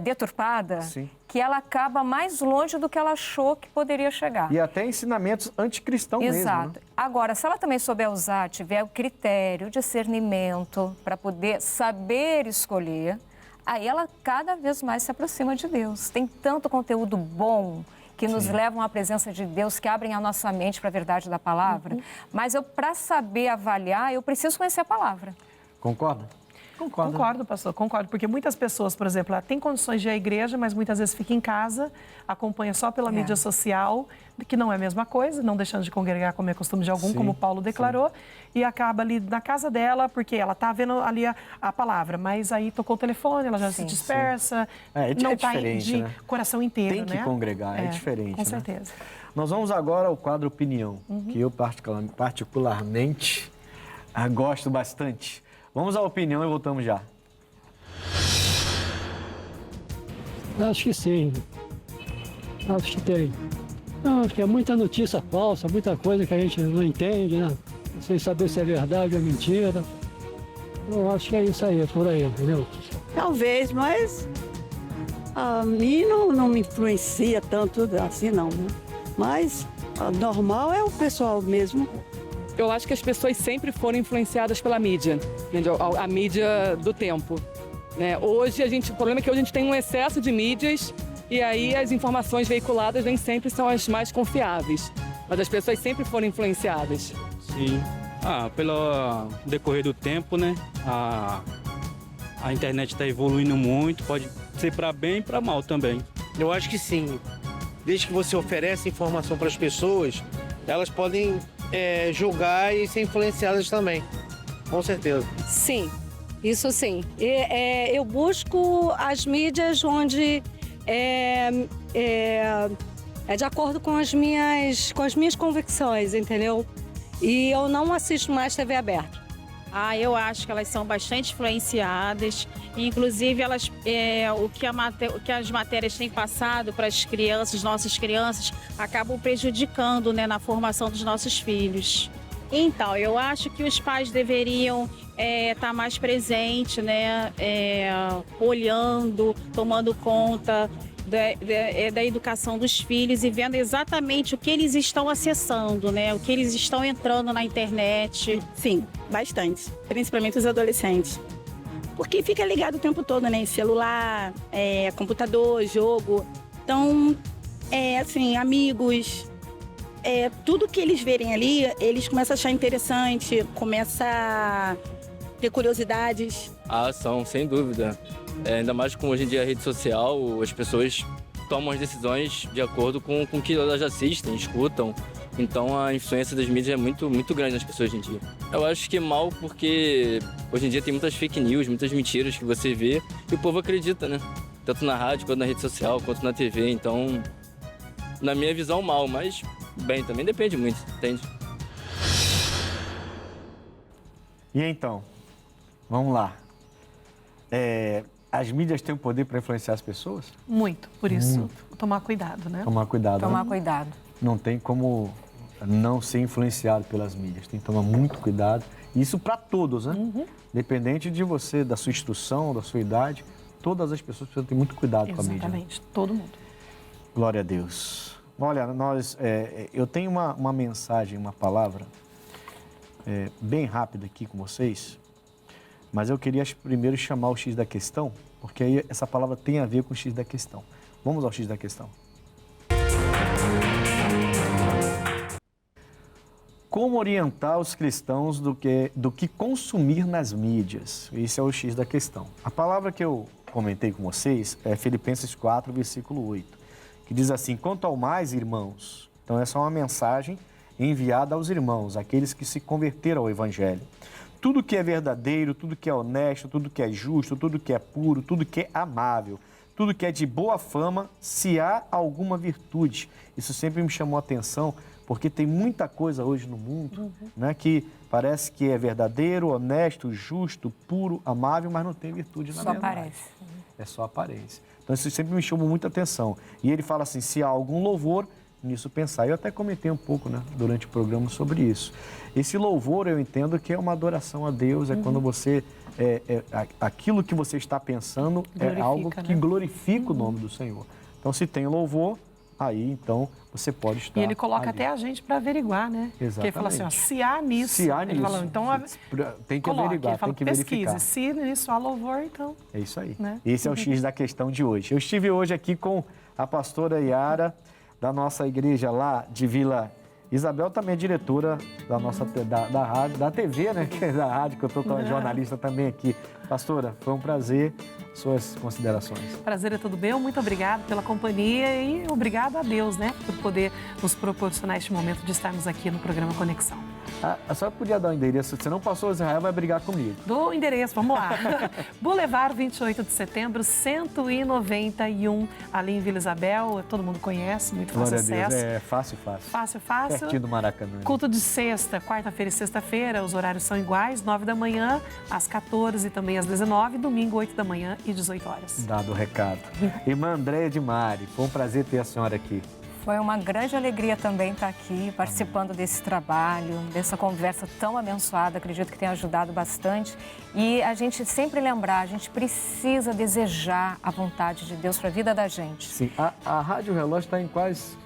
deturpada, Sim. que ela acaba mais longe do que ela achou que poderia chegar. E até ensinamentos anticristãos mesmo, Exato. né? Agora, se ela também souber usar, tiver o critério, o discernimento para poder saber escolher, aí ela cada vez mais se aproxima de Deus. Tem tanto conteúdo bom que nos levam à presença de Deus, que abrem a nossa mente para a verdade da palavra. Mas para saber avaliar, eu preciso conhecer a palavra. Concorda? Concordo, pastor, concordo. Porque muitas pessoas, por exemplo, ela tem condições de ir à igreja, mas muitas vezes fica em casa, acompanha só pela mídia social, que não é a mesma coisa, não deixando de congregar como é costume de algum, como Paulo declarou, e acaba ali na casa dela, porque ela está vendo ali a palavra, mas aí tocou o telefone, ela já se dispersa, não está de coração inteiro, Tem que congregar, é diferente. Com certeza. Nós vamos agora ao quadro Opinião, que eu particularmente gosto bastante. Vamos à opinião e voltamos já. Acho que sim. Acho que tem. Não, acho que é muita notícia falsa, muita coisa que a gente não entende, né? Sem saber se é verdade ou mentira. Eu acho que é isso aí, é por aí, entendeu? Talvez, mas a mim não me influencia tanto assim, não, né? Mas normal é o pessoal mesmo. Eu acho que as pessoas sempre foram influenciadas pela mídia, entendeu? A mídia do tempo. Né? Hoje, o problema é que hoje a gente tem um excesso de mídias e aí as informações veiculadas nem sempre são as mais confiáveis. Mas as pessoas sempre foram influenciadas. Sim. Pelo decorrer do tempo, né? A internet está evoluindo muito, pode ser para bem e para mal também. Eu acho que sim. Desde que você oferece informação para as pessoas, elas podem julgar e ser influenciadas também, com certeza. Sim, isso sim. Eu busco as mídias onde é de acordo com as minhas convicções, entendeu? E eu não assisto mais TV aberta. Eu acho que elas são bastante influenciadas. Inclusive, o que as matérias têm passado para as crianças, nossas crianças, acabam prejudicando, né, na formação dos nossos filhos. Então, eu acho que os pais deveriam estar mais presentes, né, olhando, tomando conta da educação dos filhos e vendo exatamente o que eles estão acessando, né? O que eles estão entrando na internet. Sim, bastante. Principalmente os adolescentes. Porque fica ligado o tempo todo, né? Celular, computador, jogo. Então, assim, amigos. Tudo que eles verem ali, eles começam a achar interessante, começam a ter curiosidades. São, sem dúvida. Ainda mais com hoje em dia a rede social, as pessoas tomam as decisões de acordo com o que elas assistem, escutam. Então a influência das mídias é muito, muito grande nas pessoas hoje em dia. Eu acho que é mal porque hoje em dia tem muitas fake news, muitas mentiras que você vê e o povo acredita, né? Tanto na rádio, quanto na rede social, quanto na TV. Então, na minha visão, mal, mas bem, também depende muito, entende? E então, vamos lá. As mídias têm o poder para influenciar as pessoas? Muito, por isso, tomar cuidado, né? Tomar cuidado. Tomar cuidado. Não tem como não ser influenciado pelas mídias, tem que tomar muito cuidado. Isso para todos, né? Independente de você, da sua instrução, da sua idade, todas as pessoas precisam ter muito cuidado com a mídia. Exatamente, todo mundo. Glória a Deus. Olha, eu tenho uma mensagem, uma palavra bem rápida aqui com vocês. Mas eu queria primeiro chamar o X da questão, porque aí essa palavra tem a ver com o X da questão. Vamos ao X da questão. Como orientar os cristãos do que consumir nas mídias? Esse é o X da questão. A palavra que eu comentei com vocês é Filipenses 4, versículo 8, que diz assim: quanto ao mais, irmãos. Então essa é uma mensagem enviada aos irmãos, aqueles que se converteram ao Evangelho. Tudo que é verdadeiro, tudo que é honesto, tudo que é justo, tudo que é puro, tudo que é amável, tudo que é de boa fama, se há alguma virtude. Isso sempre me chamou a atenção, porque tem muita coisa hoje no mundo, né, que parece que é verdadeiro, honesto, justo, puro, amável, mas não tem virtude na verdade. Só aparece. É só aparência. Então isso sempre me chamou muita atenção. E ele fala assim, se há algum louvor, nisso pensar. Eu até comentei um pouco, né, durante o programa sobre isso. Esse louvor, eu entendo que é uma adoração a Deus, é quando você... aquilo que você está pensando é algo que glorifica o nome do Senhor. Então, se tem louvor, aí, então, você pode estar E ele coloca ali. até a gente para averiguar, né? Exatamente. Porque ele fala assim, ó, se há nisso. Se há ele nisso. Fala, então, tem que coloque. averiguar, Ele fala, tem que pesquise. verificar. Se nisso há louvor, então... É isso aí. Né? Esse é o X da questão de hoje. Eu estive hoje aqui com a pastora Yara, da nossa igreja lá de Vila Isabel, também é diretora da nossa da rádio, da TV, né? Que é da rádio, que eu estou com a jornalista também aqui. Pastora, foi um prazer. Suas considerações. Prazer é todo meu. Muito obrigada pela companhia e obrigado a Deus, né? Por poder nos proporcionar este momento de estarmos aqui no programa Conexão. A senhora podia dar o endereço? Se não passou, o Israel vai brigar comigo. Do endereço, vamos lá. Boulevard 28 de setembro, 191, ali em Vila Isabel. Todo mundo conhece, muito fácil Glória a Deus, acesso. é fácil, fácil. Fácil, fácil. Pertinho do Maracanã. Culto de sexta, quarta-feira e sexta-feira, os horários são iguais, 9 da manhã, às 14 e também às 19, domingo, 8 da manhã e 18 horas. Dado o recado. Irmã Andréia de Mari, foi um prazer ter a senhora aqui. Foi uma grande alegria também estar aqui, participando desse trabalho, dessa conversa tão abençoada. Acredito que tenha ajudado bastante. E a gente sempre lembrar, a gente precisa desejar a vontade de Deus para a vida da gente. Sim, a Rádio Relógio está em quais?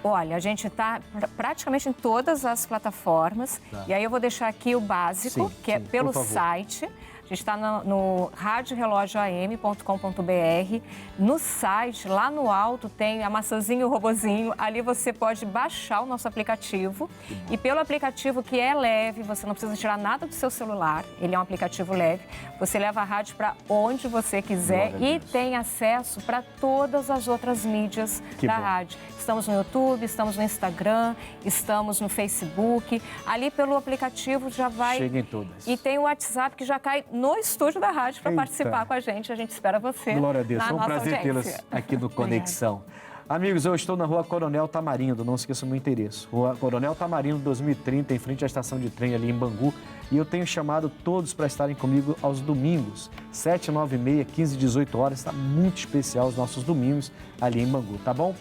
Olha, a gente está praticamente em todas as plataformas. Tá. E aí eu vou deixar aqui o básico, que é pelo site. A gente está no radiorelogioam.com.br. No site, lá no alto, tem a maçãzinha e o robozinho. Ali você pode baixar o nosso aplicativo. E pelo aplicativo, que é leve, você não precisa tirar nada do seu celular. Ele é um aplicativo leve. Você leva a rádio para onde você quiser e tem acesso para todas as outras mídias da rádio. Estamos no YouTube, estamos no Instagram, estamos no Facebook. Ali pelo aplicativo já vai... Chega em todas. E tem o WhatsApp que já cai no estúdio da rádio para participar com a gente. A gente espera você. Glória a Deus, foi um nossa prazer audiência. tê-las aqui no Conexão. Amigos, eu estou na Rua Coronel Tamarindo, não esqueçam o meu endereço. Rua Coronel Tamarindo, 2030, em frente à estação de trem ali em Bangu. E eu tenho chamado todos para estarem comigo aos domingos, 7, 9 e meia, 15, 18 horas. Está muito especial os nossos domingos ali em Bangu, tá bom?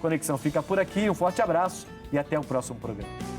Conexão fica por aqui, um forte abraço e até o próximo programa.